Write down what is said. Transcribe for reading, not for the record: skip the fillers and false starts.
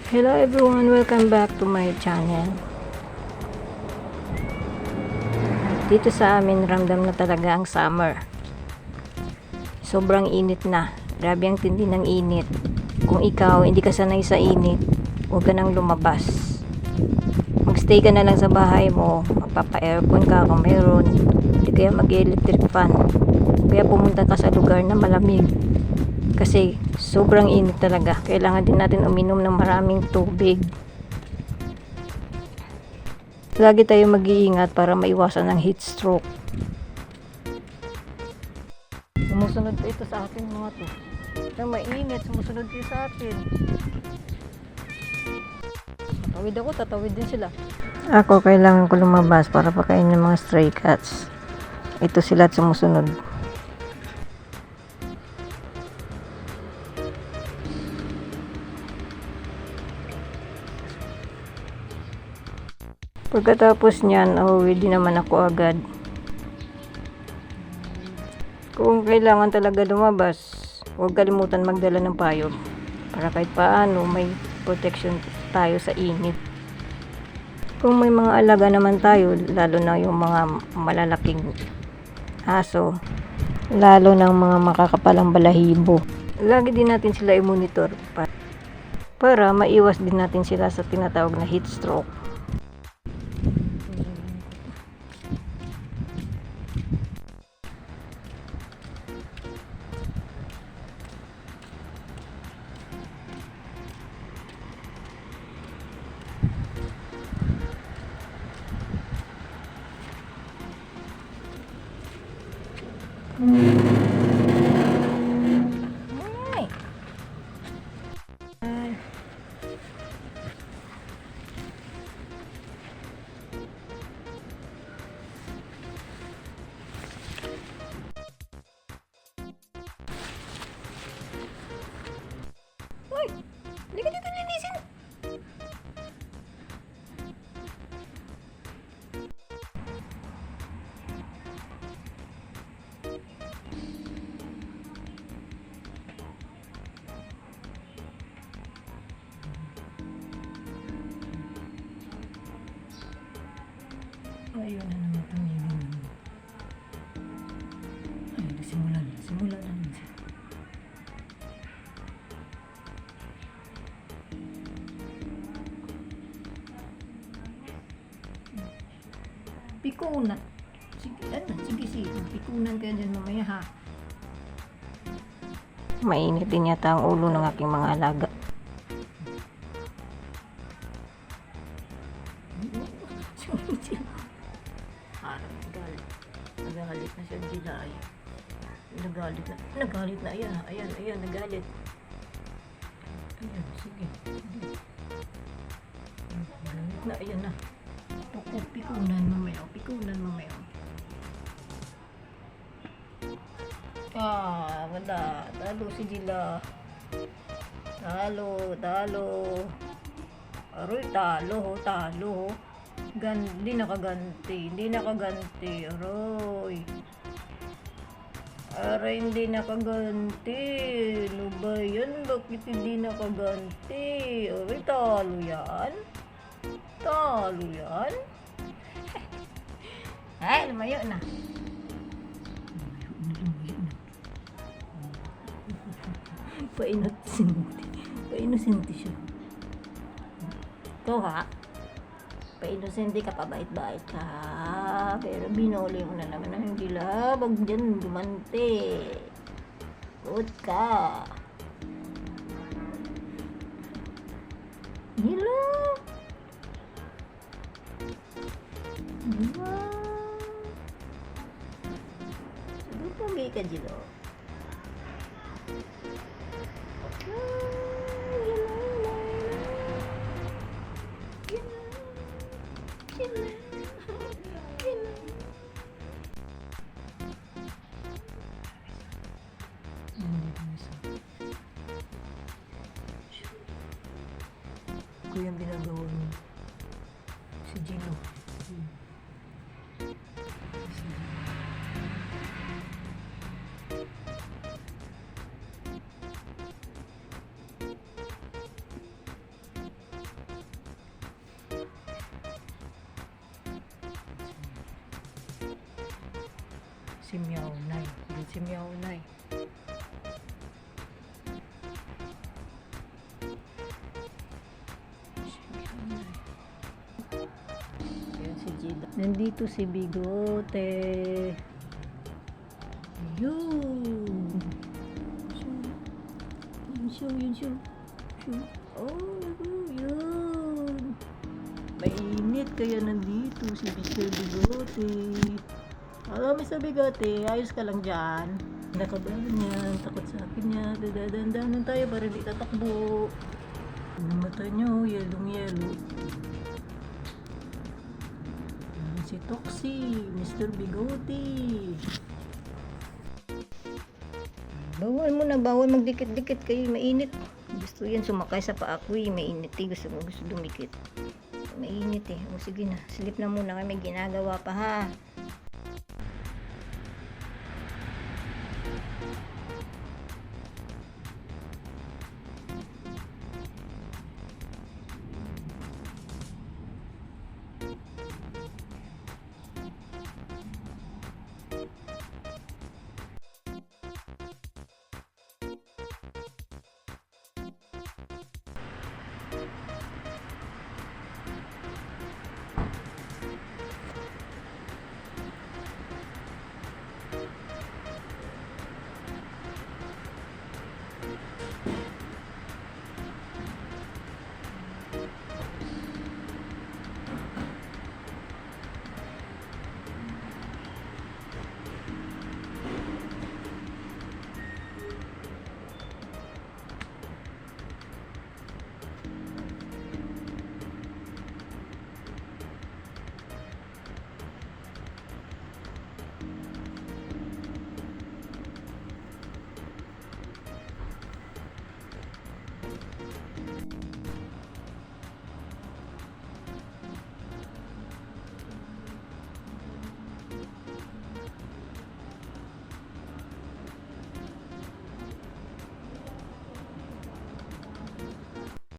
Hello everyone, welcome back to my channel. Dito sa amin ramdam na talaga ang summer. Sobrang init na. Grabe ang tindi ng init. Kung ikaw hindi ka sanay sa init, huwag ka nang lumabas. Magstay ka na lang sa bahay mo. Magpapa-aircon ka kung mayroon. Hindi kaya mag-electric fan. Kaya pumunta ka sa lugar na malamig. Kasi sobrang init talaga. Kailangan din natin uminom ng maraming tubig. Lagi tayo mag-iingat para maiwasan ng heat stroke. Sumusunod pa ito sa atin mga to. Nang mainit, sumusunod ito sa atin. Tatawid din sila. Ako kailangan ko lumabas para pakain ng mga stray cats. Ito sila at sumusunod. Pagkatapos niyan, uuwi din naman ako agad. Kung kailangan talaga lumabas, huwag kalimutan magdala ng payong para kahit paano may protection tayo sa init. Kung may mga alaga naman tayo, lalo na yung mga malalaking aso, lalo ng mga makakapalang balahibo, lagi din natin sila i-monitor para maiwas din natin sila sa tinatawag na heat stroke. Ay. Uy, hindi ka dito linisin. Ayun na naman tumingin. Ay, simulan na naman siya. Pikunan. Sige, pikunan kayo dyan mamaya ha. Mainit din yata ang ulo ng aking mga alaga. Nagalit na siya Gilay. Nagalit na. Ayan, nagalit. Ayan, sige. Nagalit na, ayan na. Pikunan mamaya. Wala. Talo si Gila. Talo. Aroy, talo. Hindi nakaganti. Aray, hindi nakaganti. Ano ba yan? Bakit hindi nakaganti? Aray, talo yan. Ay, lumayo na. Painosente siya. Ikaw ha? Painosente ka, pabait-bait ka. Pero binuli mo na naman ang gilabag dyan, gumante. Good ka. Hello? Sabi pagi ka, Gilo. Ito yung ginagawa niya. Si Gino. Si Meow Nay. Yan si Meow Nay. Yan si Jida. Nandito si Bigote. Yun. Yun siya. Oh, yun. Mainit kaya nandito si Mr. Bigote. Alam mo sa Bigote, ayos ka lang dyan. Nakabahan yan, takot sa akin yan. Dadaan-danan tayo para di tatakbo. Ang mata nyo, yellow. Yan si Toxie, Mr. Bigote. Bawal magdikit-dikit kayo, mainit. Gusto yan sumakay sa paakoy, mainit eh. Gusto dumikit. Mainit eh. O sige na, sleep na muna kami, ginagawa pa ha.